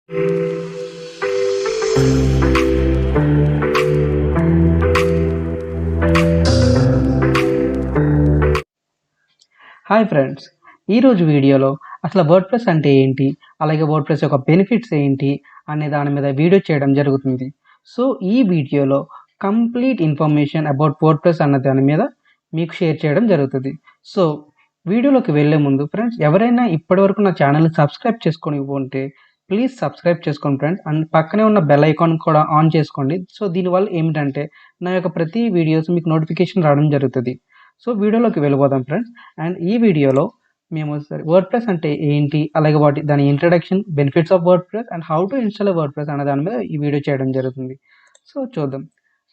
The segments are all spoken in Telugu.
హాయ్ ఫ్రెండ్స్, ఈరోజు వీడియోలో అసలు వర్డ్‌ప్రెస్ అంటే ఏంటి? అలాగే వర్డ్‌ప్రెస్ యొక్క బెనిఫిట్స్ ఏంటి? అనే దాని మీద వీడియో చేయడం జరుగుతుంది. సో, ఈ వీడియోలో కంప్లీట్ ఇన్ఫర్మేషన్ అబౌట్ వర్డ్‌ప్రెస్ అన్న దాని మీద మీకు షేర్ చేయడం జరుగుతది. సో, వీడియోలోకి వెళ్ళే ముందు ఫ్రెండ్స్, ఎవరైనా ఇప్పటివరకు నా ఛానెల్‌ని సబ్స్క్రైబ్ చేసుకోనికుంటే ప్లీజ్ సబ్స్క్రైబ్ చేసుకోండి ఫ్రెండ్స్. అండ్ పక్కనే ఉన్న బెల్ ఐకాన్ కూడా ఆన్ చేసుకోండి. సో, దీనివల్ల ఏమిటంటే నా యొక్క ప్రతి వీడియోస్ మీకు నోటిఫికేషన్ రావడం జరుగుతది. సో, వీడియోలోకి వెళ్ళిపోదాం ఫ్రెండ్స్. అండ్ ఈ వీడియోలో మేము వర్డ్‌ప్రెస్ అంటే ఏంటి? అలాగే దాని introduction, benefits of WordPress and how to install WordPress అనే దాని మీద ఈ వీడియో చేయడం జరుగుతుంది. సో, చూద్దాం.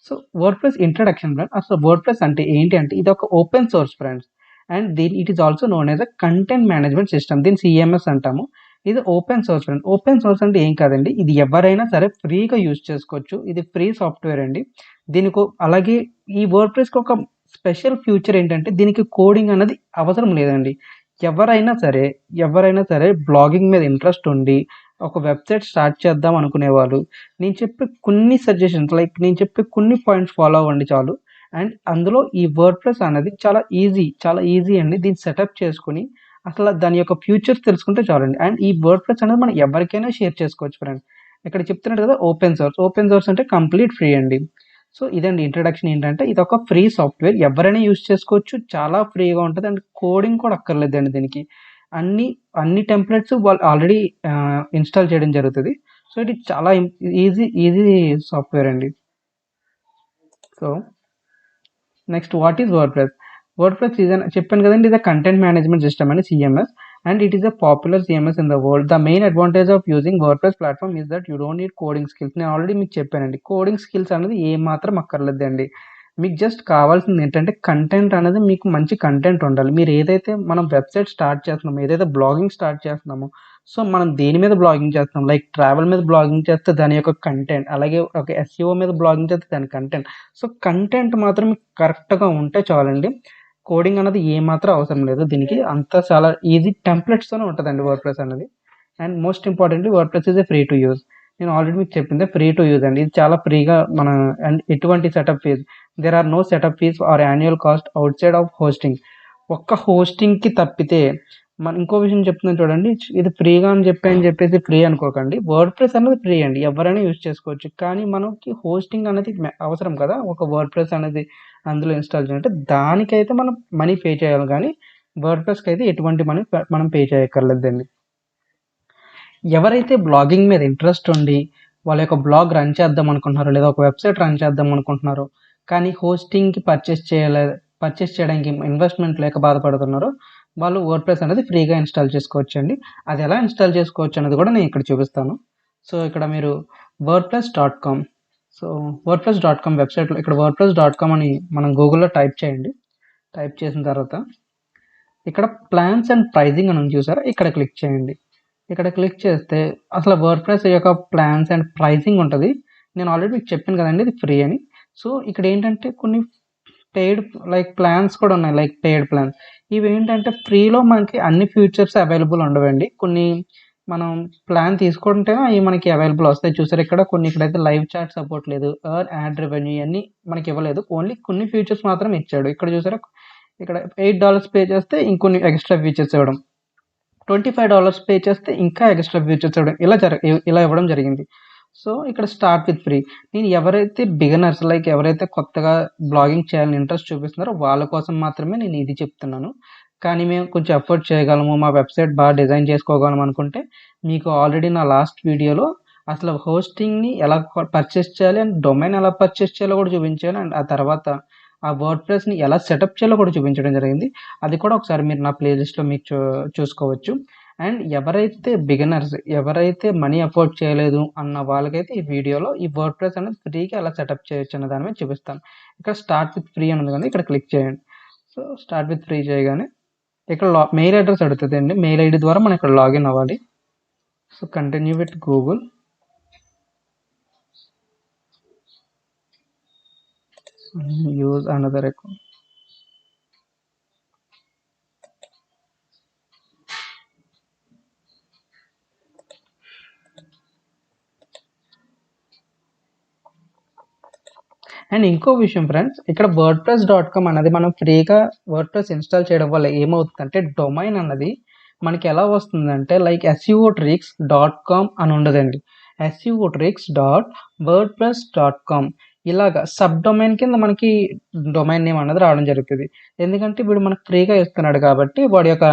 So, WordPress introduction friends. అసలు వర్డ్‌ప్రెస్ అంటే ఏంటి అంటే ఇదొక open source friends. And it is also known as a content management system. దీన్ని సీఎంఎస్ అంటాము. ఇది open source friend. Open source అంటే ఏం కాదండి. ఇది ఎవరైనా సరే ఫ్రీగా యూజ్ చేసుకోవచ్చు. ఇది ఫ్రీ సాఫ్ట్‌వేర్ అండి. అలాగే ఈ వర్డ్‌ప్రెస్‌కి ఒక స్పెషల్ ఫ్యూచర్ ఏంటంటే దీనికి కోడింగ్ అన్నది అవసరం లేదండి. ఎవరైనా సరే బ్లాగింగ్ మీద ఇంట్రెస్ట్ ఉండి ఒక వెబ్‌సైట్ స్టార్ట్ చేద్దాం అనుకునేవాళ్ళు, నేను చెప్పే కొన్ని పాయింట్స్ ఫాలో అవ్వండి చాలు. అండ్ అందులో ఈ వర్డ్‌ప్రెస్ అనేది చాలా ఈజీ అండి. దీన్ని సెటప్ చేసుకొని అసల దాని యొక్క ఫ్యూచర్స్ తెలుసుకుంటే చాలండి. అండ్ ఈ వర్డ్‌ప్రెస్ అనేది మనం ఎవరికైనా షేర్ చేసుకోవచ్చు ఫ్రెండ్స్. ఇక్కడ చెప్తున్నాడు కదా ఓపెన్ సోర్స్. ఓపెన్ సోర్స్ అంటే కంప్లీట్ ఫ్రీ అండి. సో, ఇదండి ఇంట్రడక్షన్ ఏంటంటే ఇదొక ఫ్రీ సాఫ్ట్‌వేర్. ఎవరైనా యూజ్ చేసుకోవచ్చు. చాలా ఫ్రీగా ఉంటది. అండ్ కోడింగ్ కూడా అక్కర్లేదండి దీనికి. అన్ని అన్ని టెంప్లేట్స్ వాళ్ళు ఆల్రెడీ ఇన్‌స్టాల్ చేయడం జరుగుతది. సో, ఇది చాలా ఈజీ సాఫ్ట్‌వేర్ అండి. So, next what is WordPress? WordPress చెప్పాను కదండీ, ఇది కంటెంట్ మేనేజ్మెంట్ సిస్టమ్ అని CMS. And it is a popular CMS in the world. The main advantage of using WordPress platform is that you don't need coding skills. నేను ఆల్రెడీ మీకు చెప్పానండి. కోడింగ్ స్కిల్స్ అనేది ఏమాత్రం అక్కర్లేదండి. మీకు జస్ట్ కావాల్సింది ఏంటంటే కంటెంట్ అనేది మీకు మంచి కంటెంట్ ఉండాలి. మనం వెబ్‌సైట్ స్టార్ట్ చేస్తున్నామో, ఏదైతే బ్లాగింగ్ స్టార్ట్ చేస్తున్నామో, సో, మనం దేని మీద బ్లాగింగ్ చేస్తున్నాం, లైక్ ట్రావెల్ మీద బ్లాగింగ్ చేస్తే దాని యొక్క కంటెంట్, అలాగే ఒక ఎస్ఈఓ మీద బ్లాగింగ్ చేస్తే దాని కంటెంట్. సో, కంటెంట్ మాత్రం మీకు కరెక్ట్‌గా ఉంటే చాలండి. కోడింగ్ అనేది ఏమాత్రం అవసరం లేదు దీనికి. అంతా చాలా ఈజీ టెంప్లెట్స్‌తోనే ఉంటదండి వర్డ్‌ప్రెస్ అనేది. And most importantly WordPress is a free to use. నేను ఆల్రెడీ మీకు చెప్పిందే ఫ్రీ టు యూజ్ అండి. ఇది చాలా ఫ్రీగా అండ్ ఎటువంటి setup fees, there are no setup fees or annual cost outside of hosting. ఒక్క హోస్టింగ్‌కి తప్పితే ఇంకో విషయం చెప్తున్నాను చూడండి. ఇది ఫ్రీగా అని చెప్పేసి ఫ్రీ అనుకోకండి. వర్డ్‌ప్రెస్ అనేది ఫ్రీ అండి. ఎవరైనా యూజ్ చేసుకోవచ్చు. కానీ మనకి హోస్టింగ్ అనేది అవసరం కదా! ఒక వర్డ్‌ప్రెస్ అనేది అందులో ఇన్‌స్టాల్ చేయాలంటే దానికైతే మనం మనీ పే చేయాలి గానీ, వర్డ్‌ప్రెస్‌కి అయితే ఎటువంటి మనీ మనం పే చేయక్కర్లేదండి. ఎవరైతే బ్లాగింగ్ మీద ఇంట్రెస్ట్ ఉండి వాళ్ళ యొక్క బ్లాగ్ రన్ చేద్దాం అనుకుంటున్నారో, లేదా ఒక వెబ్‌సైట్ రన్ చేద్దాం అనుకుంటున్నారో, కానీ హోస్టింగ్‌కి పర్చేస్ చేయడానికి ఇన్వెస్ట్‌మెంట్ లేక బాధపడుతున్నారో, వాళ్ళు వర్డ్‌ప్రెస్ అనేది ఫ్రీగా ఇన్‌స్టాల్ చేసుకోవచ్చండి. అది ఎలా ఇన్‌స్టాల్ చేసుకోవచ్చు అనేది కూడా నేను ఇక్కడ చూపిస్తాను. సో, ఇక్కడ మీరు WordPress dot com so, WordPress dot com వెబ్‌సైట్‌లో ఇక్కడ వర్డ్‌ప్రెస్ డాట్ కామ్ అని మనం గూగుల్‌లో టైప్ చేయండి. టైప్ చేసిన తర్వాత ఇక్కడ ప్లాన్స్ అండ్ ప్రైజింగ్ అని ఉంది చూసారా? ఇక్కడ క్లిక్ చేయండి. ఇక్కడ క్లిక్ చేస్తే అసలు వర్డ్‌ప్రెస్ యొక్క ప్లాన్స్ అండ్ ప్రైసింగ్ ఉంటది. నేను ఆల్రెడీ మీకు చెప్పాను కదండీ! ఇది ఫ్రీ అని. సో, ఇక్కడేంటంటే కొన్ని పెయిడ్ ప్లాన్స్ కూడా ఉన్నాయి. Like paid plans. ఇవేంటంటే ఫ్రీలో మనకి అన్ని ఫీచర్స్ అవైలబుల్ ఉండవండి. మనం ప్లాన్ తీసుకుంటేనే అయి మనకి అవైలబుల్ వస్తాయి. చూసారా ఇక్కడ ఇక్కడైతే లైవ్ చాట్ సపోర్ట్ లేదు. యాడ్ రెవెన్యూ ఇయన్నీ మనకి ఇవ్వలేదు. ఓన్లీ కొన్ని ఫీచర్స్ మాత్రమే ఇచ్చాడు. ఇక్కడ చూసారా? ఇక్కడ $8 పే చేస్తే ఇంకొన్ని ఎక్స్‌ట్రా ఫీచర్స్ ఇవ్వడం. $25 పే చేస్తే ఇంకా ఎక్స్‌ట్రా ఫీచర్స్ ఇవ్వడం. ఇలా ఇవ్వడం జరిగింది. సో, ఇక్కడ స్టార్ట్ విత్ ఫ్రీ. ఎవరైతే బిగినర్స్ ఎవరైతే కొత్తగా బ్లాగింగ్ చేయాలని ఇంట్రెస్ట్ చూపిస్తున్నారో వాళ్ళ కోసం మాత్రమే నేను ఇది చెప్తున్నాను. కానీ మేము కొంచెం ఎఫర్ట్ చేయగలము, మా వెబ్‌సైట్ బాగా డిజైన్ చేసుకోగలం అనుకుంటే మీకు ఆల్రెడీ నా లాస్ట్ వీడియోలో అసలు హోస్టింగ్‌ని ఎలా పర్చేస్ చేయాలి అండ్ డొమైన్ ఎలా పర్చేస్ చేయాలో కూడా చూపించాను. అండ్ ఆ తర్వాత ఆ వర్డ్‌ప్రెస్‌ని ఎలా సెటప్ చేయాలో కూడా చూపించడం జరిగింది. అది కూడా ఒకసారి మీరు నా ప్లేలిస్ట్‌లో మీకు చూసుకోవచ్చు. అండ్ ఎవరైతే మనీ అఫోర్డ్ చేయలేదు అన్న వాళ్ళకైతే ఈ వీడియోలో ఈ వర్డ్‌ప్రెస్ అనేది ఫ్రీగా ఎలా సెటప్ చేయొచ్చు అన్న దాని మీద చూపిస్తాను. ఇక్కడ స్టార్ట్ విత్ ఫ్రీ అని ఉంది కదా! ఇక్కడ క్లిక్ చేయండి. సో, స్టార్ట్ విత్ ఫ్రీ చేయగానే ఇక్కడ మెయిల్ అడ్రెస్ అడుగుతదండి. మెయిల్ ఐడీ ద్వారా మనం ఇక్కడ లాగిన్ అవ్వాలి. So, continue with Google. Use another account. And ఇంకో విషయం ఫ్రెండ్స్, ఇక్కడ wordpress.com అనేది మనం ఫ్రీగా వర్డ్ప్రెస్ ఇన్స్టాల్ చేయడం వల్ల ఏమవుతుందంటే డొమైన్ అన్నది మనకి ఎలా వస్తుందంటే లైక్ seotrix.com అని ఉండదండి. seotrix.wordpress.com ఇలాగా సబ్ డొమైన్ కింద మనకి డొమైన్ నేమ్ అన్నది రావడం జరుగుతుంది. ఎందుకంటే ఇప్పుడు మనకు ఫ్రీగా ఇస్తున్నాడు కాబట్టి వాడి యొక్క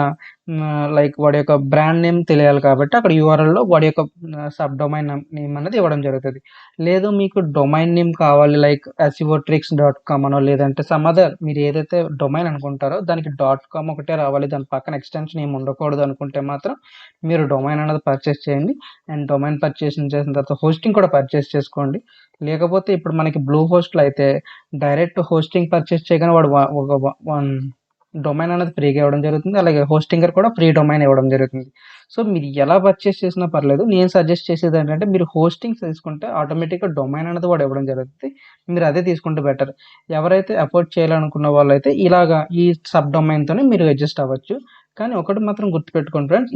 వాడి యొక్క బ్రాండ్ నేమ్ తెలియాలి కాబట్టి అక్కడ యూఆర్ఎల్లో వాడి యొక్క సబ్ డొమైన్ నేమ్ అన్నది ఇవ్వడం జరుగుతుంది. లేదు మీకు డొమైన్ నేమ్ కావాలి లైక్ seotrix.com అనో లేదంటే సమ్ అదర్ మీరు ఏదైతే డొమైన్ అనుకుంటారో దానికి .com ఒకటే రావాలి, దాని పక్కన ఎక్స్టెన్షన్ ఏమి ఉండకూడదు అనుకుంటే మాత్రం మీరు డొమైన్ అనేది పర్చేస్ చేయండి. అండ్ డొమైన్ పర్చేస్ చేసిన తర్వాత హోస్టింగ్ కూడా పర్చేస్ చేసుకోండి. లేకపోతే ఇప్పుడు మనకి బ్లూ హోస్ట్లో అయితే డైరెక్ట్ హోస్టింగ్ పర్చేస్ చేయగానే వాడు వన్ డొమైన్ అనేది ఫ్రీగా ఇవ్వడం జరుగుతుంది. అలాగే హోస్టింగర్ కూడా ఫ్రీ డొమైన్ ఇవ్వడం జరుగుతుంది. సో మీరు ఎలా పర్చేస్ చేసినా పర్లేదు, నేను సజెస్ట్ చేసేది ఏంటంటే మీరు హోస్టింగ్ తీసుకుంటే ఆటోమేటిక్గా డొమైన్ అనేది వాడు ఇవ్వడం జరుగుతుంది. మీరు అదే తీసుకుంటే బెటర్. ఎవరైతే అఫోర్డ్ చేయాలనుకున్న వాళ్ళు అయితే ఇలాగా ఈ సబ్ డొమైన్తోనే మీరు అడ్జస్ట్ అవ్వచ్చు. కానీ ఒకటి మాత్రం గుర్తుపెట్టుకోండి ఫ్రెండ్స్,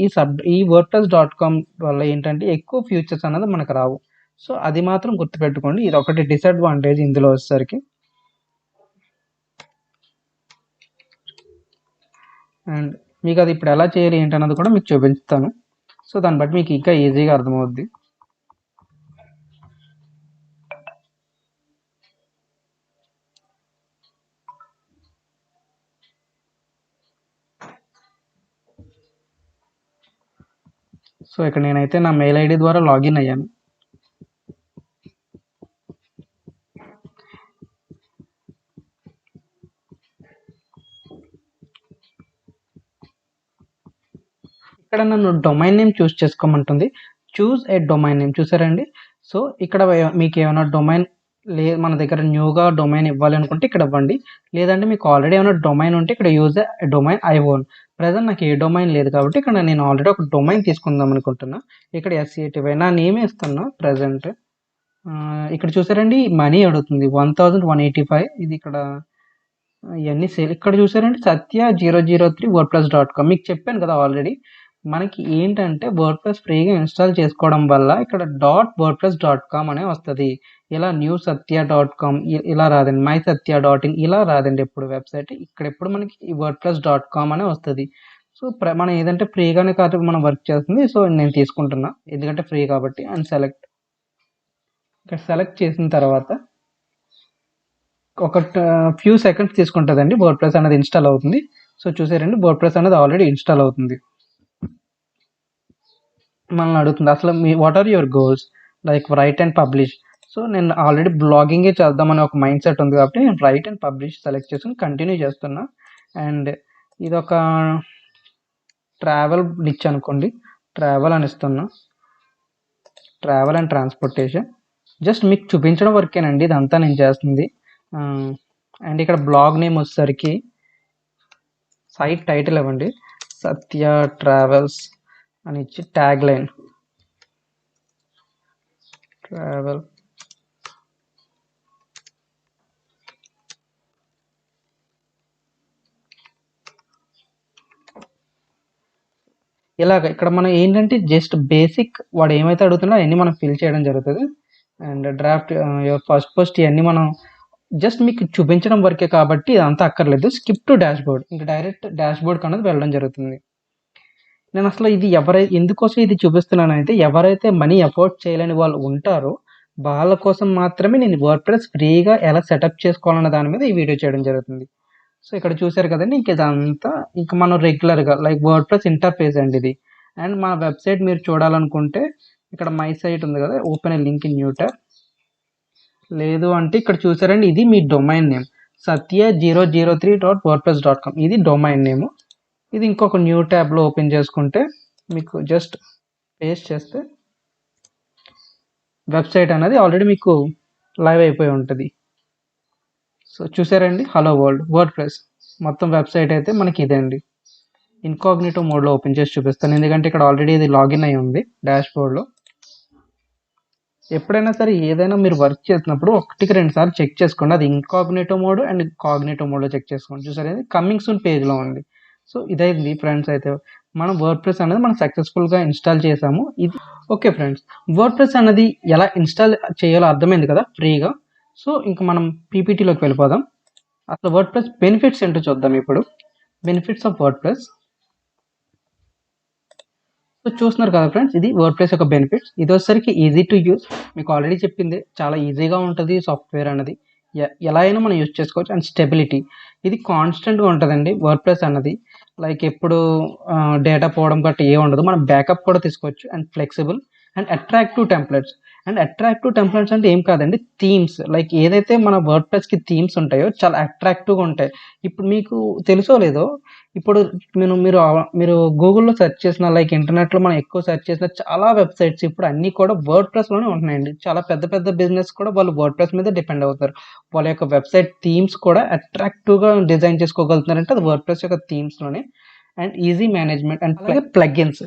ఈ wordpress.com వల్ల ఏంటంటే ఎక్కువ ఫ్యూచర్స్ అనేది మనకు రావు. సో అది మాత్రం గుర్తుపెట్టుకోండి. ఇది ఒకటి డిసడ్వాంటేజ్ ఇందులో వచ్చేసరికి. అండ్ మీకు అది ఇప్పుడు ఎలా చేయాలి ఏంటన్నది కూడా మీకు చూపిస్తాను. సో దాన్ని బట్టి మీకు ఇంకా ఈజీగా అర్థమవుద్ది. సో ఇక్కడ నేనైతే నా మెయిల్ ఐడి ద్వారా లాగిన్ అయ్యాను. ఇక్కడ నన్ను డొమైన్ నేమ్ చూస్ చేసుకోమంటుంది. చూస్ ఏ డొమైన్ నేమ్ చూసారండి. సో ఇక్కడ మీకు ఏమైనా డొమైన్ మన దగ్గర న్యూగా డొమైన్ ఇవ్వాలి అనుకుంటే ఇక్కడ ఇవ్వండి. లేదంటే మీకు ఆల్రెడీ ఏమైనా డొమైన్ ఉంటే ఇక్కడ use a domain I own. Present నాకు ఏ డొమైన్ లేదు కాబట్టి ఇక్కడ నేను ఆల్రెడీ ఒక డొమైన్ తీసుకుందాం అనుకుంటున్నా. ఇక్కడ SCATY నా నేమ్ ఇస్తున్నా ప్రజెంట్. ఇక్కడ చూసారండి మనీ అడుగుతుంది 1185. ఇది ఇక్కడ ఇవన్నీ సేల్. ఇక్కడ చూసారండి satya003 wordpress.com. మీకు చెప్పాను కదా ఆల్రెడీ, మనకి ఏంటంటే వర్డ్ప్రెస్ ఫ్రీగా ఇన్స్టాల్ చేసుకోవడం వల్ల ఇక్కడ .wordpress.com అనే వస్తుంది. ఇలా newsatya.com ఇలా రాదండి, mysatya.in ఇలా రాదండి ఎప్పుడు వెబ్సైట్. ఇక్కడ ఎప్పుడు మనకి wordpress.com అనే వస్తుంది. సో మనం ఏదంటే ఫ్రీగానే కాదు మనం వర్క్ చేస్తుంది. సో నేను తీసుకుంటున్నా ఎందుకంటే ఫ్రీ కాబట్టి. అండ్ ఇక్కడ సెలెక్ట్ చేసిన తర్వాత ఒక ఫ్యూ సెకండ్స్ తీసుకుంటుందండి వర్డ్ప్రెస్ అనేది ఇన్స్టాల్ అవుతుంది. సో చూసారండి వర్డ్ప్రెస్ అనేది ఆల్రెడీ ఇన్స్టాల్ అవుతుంది. మనల్ని అడుగుతుంది అసలు what are your goals like write and publish. So నేను ఆల్రెడీ బ్లాగింగే చేద్దామని ఒక మైండ్ సెట్ ఉంది కాబట్టి నేను రైట్ అండ్ పబ్లిష్ సెలెక్ట్ చేసుకుని కంటిన్యూ చేస్తున్నా. అండ్ ఇది ఒక ట్రావెల్ నిచ్ అనుకోండి, ట్రావెల్ అని ఇస్తున్నా. ట్రావెల్ అండ్ ట్రాన్స్పోర్టేషన్ జస్ట్ మీకు చూపించడం వరకేనండి ఇదంతా నేను చేస్తుంది. అండ్ ఇక్కడ బ్లాగ్ నేమ్ వచ్చేసరికి సైట్ టైటిల్ ఇవ్వండి, సత్య ట్రావెల్స్ అని ఇచ్చి ట్యాగ్ లైన్ ట్రావెల్. ఇలాగ ఇక్కడ మనం ఏంటంటే జస్ట్ బేసిక్ వాడు ఏమైతే అడుగుతున్నా అవన్నీ మనం ఫిల్ చేయడం జరుగుతుంది. అండ్ డ్రాఫ్ట్ ఫస్ట్ పోస్ట్ ఇవన్నీ మనం జస్ట్ మీకు చూపించడం వరకే కాబట్టి ఇదంతా అక్కర్లేదు. స్కిప్ టు డాష్ బోర్డ్, ఇంకా డైరెక్ట్ డాష్ బోర్డ్ అనేది వెళ్ళడం జరుగుతుంది. నేను అసలు ఇది ఎందుకోసం ఇది చూపిస్తున్నానంటే ఎవరైతే మనీ అఫోర్డ్ చేయలేని వాళ్ళు ఉంటారో వాళ్ళ కోసం మాత్రమే నేను వర్డ్ప్రెస్ ఫ్రీగా ఎలా సెటప్ చేసుకోవాలన్న దాని మీద ఈ వీడియో చేయడం జరుగుతుంది. సో ఇక్కడ చూసారు కదండి, ఇంక ఇదంతా ఇంకా మనం రెగ్యులర్గా లైక్ వర్డ్ప్రెస్ ఇంటర్ఫేస్ అండి ఇది. అండ్ మన వెబ్సైట్ మీరు చూడాలనుకుంటే ఇక్కడ మై సైట్ ఉంది కదా, open A link in new tab. లేదు అంటే ఇక్కడ చూసారండి ఇది మీ డొమైన్ నేమ్ satya003.wordpress.com. ఇది డొమైన్ నేమ్. ఇది ఇంకొక న్యూ ట్యాబ్లో ఓపెన్ చేసుకుంటే మీకు జస్ట్ పేస్ట్ చేస్తే వెబ్సైట్ అనేది ఆల్రెడీ మీకు లైవ్ అయిపోయి ఉంటుంది. సో చూసారండి, హలో వరల్డ్ వర్డ్ప్రెస్ మొత్తం వెబ్సైట్ అయితే మనకి ఇదే అండి. ఇన్కాగ్నిటో మోడ్లో ఓపెన్ చేసి చూపిస్తాను ఎందుకంటే ఇక్కడ ఆల్రెడీ ఇది లాగిన్ అయి ఉంది డాష్ బోర్డ్లో. ఎప్పుడైనా సరే ఏదైనా మీరు వర్క్ చేసినప్పుడు 1-2 సార్లు చెక్ చేసుకోండి. అది ఇన్కాగ్నిటో మోడ్ అండ్ కాగ్నిటో మోడ్లో చెక్ చేసుకోండి. చూసారు ఇది కమింగ్ సూన్ పేజ్లో ఉంది. సో ఇదైంది ఫ్రెండ్స్. అయితే మనం వర్డ్ప్రెస్ అనేది మనం సక్సెస్ఫుల్గా ఇన్స్టాల్ చేసాము. ఇది ఓకే ఫ్రెండ్స్, వర్డ్ప్రెస్ అనేది ఎలా ఇన్స్టాల్ చేయాలో అర్థమైంది కదా ఫ్రీగా. సో ఇంక మనం పీపీటీలోకి వెళ్ళిపోదాం. అసలు వర్డ్‌ప్రెస్ బెనిఫిట్స్ ఏంటో చూద్దాం ఇప్పుడు. Benefits of WordPress. సో చూస్తున్నారు కదా ఫ్రెండ్స్, ఇది వర్డ్‌ప్రెస్ యొక్క బెనిఫిట్స్. ఇదొచ్చేసరికి ఈజీ టు యూజ్. మీకు ఆల్రెడీ చెప్పిందే, చాలా ఈజీగా ఉంటది సాఫ్ట్‌వేర్ అన్నది. ఎలా అయినా మనం యూజ్ చేసుకోవచ్చు. అండ్ స్టెబిలిటీ, ఇది కాన్స్టెంట్‌గా ఉంటదండి వర్డ్‌ప్రెస్ అన్నది. లైక్ ఎప్పుడు డేటా పోవడం గట్టా ఏమి ఉండదు. మనం బ్యాకప్ కూడా తీసుకోవచ్చు. And flexible and attractive templates. And attractive templates అంటే ఏం కాదండి, థీమ్స్. లైక్ ఏదైతే మన వర్డ్‌ప్రెస్‌కి థీమ్స్ ఉంటాయో చాలా అట్రాక్టివ్‌గా ఉంటాయి. ఇప్పుడు మీకు తెలుసో లేదో, ఇప్పుడు మీరు గూగుల్‌లో సెర్చ్ చేసిన, లైక్ ఇంటర్నెట్‌లో మనం ఎక్కువ సెర్చ్ చేసిన చాలా వెబ్‌సైట్స్ ఇప్పుడు అన్నీ కూడా వర్డ్‌ప్రెస్‌లోనే ఉంటున్నాయండి. చాలా పెద్ద పెద్ద బిజినెస్ కూడా వాళ్ళు వర్డ్‌ప్రెస్ మీదే డిపెండ్ అవుతారు. వాళ్ళ యొక్క వెబ్‌సైట్ థీమ్స్ కూడా అట్రాక్టివ్‌గా డిజైన్ చేసుకోగలుగుతున్నారంటే అది వర్డ్‌ప్రెస్ యొక్క థీమ్స్‌లోనే. అండ్ ఈజీ మేనేజ్మెంట్ అండ్ అలాగే ప్లగిన్స్.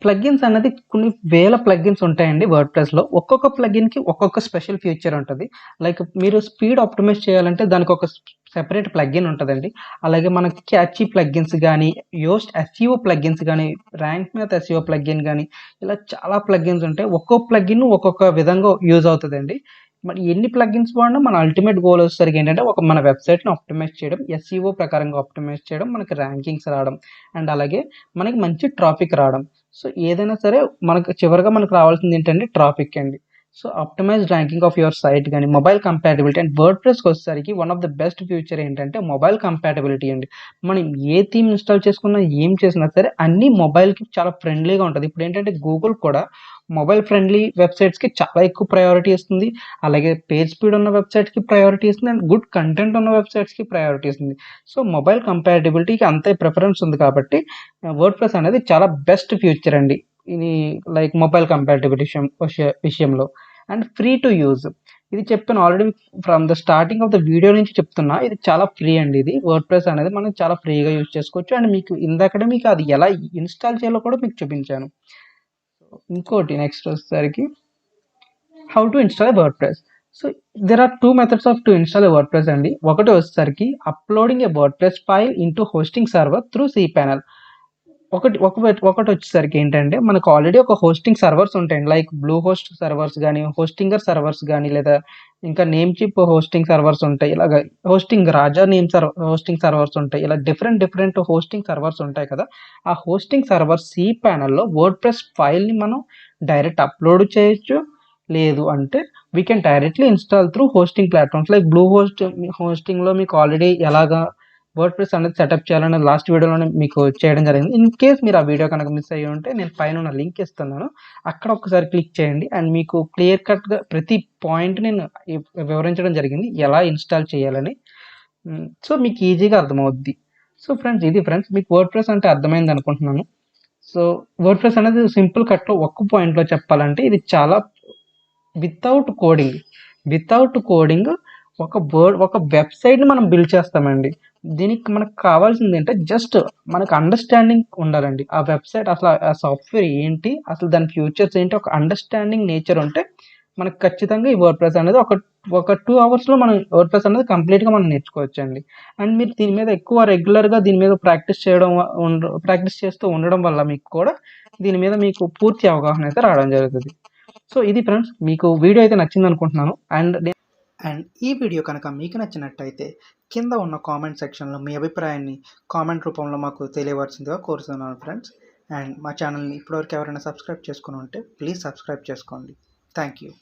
ప్లగిన్స్ అన్నది కొన్ని వేల ప్లగిన్స్ ఉంటాయండి వర్డ్‌ప్రెస్‌లో. ఒక్కొక్క ప్లగిన్‌కి ఒక్కొక్క స్పెషల్ ఫీచర్ ఉంటది. లైక్ మీరు స్పీడ్ ఆప్టిమైజ్ చేయాలంటే దానికి ఒక సెపరేట్ ప్లగిన్ ఉంటదండి. అలాగే మనకి క్యాచీ ప్లగిన్స్ గానీ, యోస్ట్ ఎస్ఈఓ ప్లగిన్స్ గానీ, ర్యాంక్ మ్యాథ్ ఎస్ఈఓ ప్లగిన్ గానీ, ఇలా చాలా ప్లగిన్స్ ఉంటాయి. ఒక్కో ప్లగిన్ ఒక్కొక్క విధంగా యూజ్ అవుతదండి. మరి ఎన్ని ప్లగిన్స్ వాడినా మన అల్టిమేట్ గోల్ వచ్చేసరికి ఏంటంటే, మన వెబ్‌సైట్‌ని ఆప్టిమైజ్ చేయడం, ఎస్ఈఓ ప్రకారంగా ఆప్టిమైజ్ చేయడం, మనకి ర్యాంకింగ్స్ రావడం, అండ్ అలాగే మనకి మంచి ట్రాఫిక్ రావడం. సో ఏదైనా సరే మనకు చివరగా మనకు రావాల్సింది ఏంటంటే ట్రాఫిక్ అండి. So optimized ranking of your site గానీ, మొబైల్ కంపాటిబిలిటీ. అండ్ వర్డ్‌ప్రెస్‌కి వచ్చేసరికి one of the best future ఏంటంటే మొబైల్ కంపాటిబిలిటీ అండి. మనం ఏ థీమ్ ఇన్‌స్టాల్ చేసుకున్నా, ఏం చేసినా సరే అన్నీ మొబైల్‌కి చాలా ఫ్రెండ్లీగా ఉంటది. ఇప్పుడేంటంటే గూగుల్ కూడా మొబైల్ ఫ్రెండ్లీ వెబ్‌సైట్స్‌కి చాలా ఎక్కువ ప్రయారిటీ ఇస్తుంది. అలాగే పేజ్ స్పీడ్ ఉన్న వెబ్‌సైట్స్‌కి ప్రయారిటీ ఇస్తుంది. అండ్ గుడ్ కంటెంట్ ఉన్న వెబ్‌సైట్స్‌కి ప్రయారిటీ ఇస్తుంది. సో మొబైల్ కంపాటిబిలిటీకి అంతే ప్రిఫరెన్స్ ఉంది కాబట్టి వర్డ్‌ప్రెస్ అనేది చాలా బెస్ట్ ఫ్యూచర్ అండి. ఇది లైక్ మొబైల్ కంపాటిబిలిటీ విషయంలో. And free to use. ఇది చెప్పాను already from the starting of the video నుంచి చెప్తున్నా. ఇది చాలా ఫ్రీ అండి ఇది. వర్డ్‌ప్రెస్ అనేది మనం చాలా ఫ్రీగా యూజ్ చేసుకోవచ్చు. అండ్ మీకు ఇందాకడే మీకు అది ఎలా ఇన్‌స్టాల్ చేయాలో కూడా మీకు చూపించాను. ఇంకోటి నెక్స్ట్ వచ్చేసరికి how to install WordPress. So there are 2 methods to install WordPress అండి. ఒకటి వచ్చేసరికి uploading a WordPress file into hosting server through cPanel. ఒకటొచ్చేసరికి ఏంటంటే, మనకు ఆల్రెడీ ఒక హోస్టింగ్ సర్వర్స్ ఉంటాయండి. లైక్ బ్లూ హోస్ట్ సర్వర్స్ గానీ, హోస్టింగర్ సర్వర్స్ గానీ, లేదా ఇంకా నేమ్ చిప్ హోస్టింగ్ సర్వర్స్ ఉంటాయి. ఇలాగ రాజా హోస్టింగ్ సర్వర్స్ ఉంటాయి. ఇలా డిఫరెంట్ డిఫరెంట్ హోస్టింగ్ సర్వర్స్ ఉంటాయి కదా! ఆ హోస్టింగ్ సర్వర్ cPanelలో వర్డ్‌ప్రెస్ ఫైల్‌ని మనం డైరెక్ట్ అప్‌లోడ్ చేయొచ్చు. లేదు అంటే we can directly install through hosting platforms like blue హోస్టింగ్‌లో మీకు ఆల్రెడీ ఎలాగా వర్డ్‌ప్రెస్ అనేది సెటప్ చేయాలని లాస్ట్ వీడియోలోనే మీకు చేయడం జరిగింది. ఇన్ కేస్ మీరు ఆ వీడియో కనుక మిస్ అయ్యి ఉంటే నేను పైనున్న లింక్ ఇస్తున్నాను. అక్కడ ఒకసారి క్లిక్ చేయండి. అండ్ మీకు క్లియర్ కట్‌గా ప్రతి పాయింట్ నేను వివరించడం జరిగింది. ఎలా ఇన్‌స్టాల్ చేయాలని. సో మీకు ఈజీగా అర్థమవుద్ది. సో ఫ్రెండ్స్, ఇది ఫ్రెండ్స్ మీకు వర్డ్‌ప్రెస్ అంటే అర్థమైంది అనుకుంటున్నాను. సో వర్డ్‌ప్రెస్ అనేది సింపుల్ కట్‌లో ఒక్క పాయింట్‌లో చెప్పాలంటే ఇది చాలా వితౌట్ కోడింగ్. వితౌట్ కోడింగ్ ఒక వెబ్‌సైట్‌ని మనం బిల్డ్ చేస్తామండి. దీనికి మనకు కావాల్సిందేంటే జస్ట్ మనకు అండర్‌స్టాండింగ్ ఉండాలండి. ఆ వెబ్‌సైట్ అసలు ఆ సాఫ్ట్‌వేర్ ఏంటి? అసలు దాని ఫ్యూచర్స్ ఏంటి? ఒక అండర్‌స్టాండింగ్ నేచర్ ఉంటే మనకు ఖచ్చితంగా ఈ వర్డ్‌ప్రెస్ అనేది ఒక 2 అవర్స్‌లో మనం వర్డ్‌ప్రెస్ అనేది కంప్లీట్‌గా మనం నేర్చుకోవచ్చండి. అండ్ మీరు దీని మీద ఎక్కువ రెగ్యులర్‌గా దీని మీద ప్రాక్టీస్ చేస్తూ ఉండడం వల్ల మీకు కూడా దీని మీద మీకు పూర్తి అవగాహన అయితే రావడం జరుగుతది. సో ఇది ఫ్రెండ్స్, మీకు వీడియో అయితే నచ్చిందనుకుంటున్నాను. అండ్ ఈ వీడియో కనుక మీకు నచ్చినట్టయితే కింద ఉన్న కామెంట్ సెక్షన్లో మీ అభిప్రాయాన్ని కామెంట్ రూపంలో మాకు తెలియవలసిందిగా కోరుతున్నాను ఫ్రెండ్స్. అండ్ మా ఛానల్ని ఇప్పటివరకు ఎవరైనా సబ్స్క్రైబ్ చేసుకుని ఉంటే ప్లీజ్ సబ్స్క్రైబ్ చేసుకోండి. Thank you.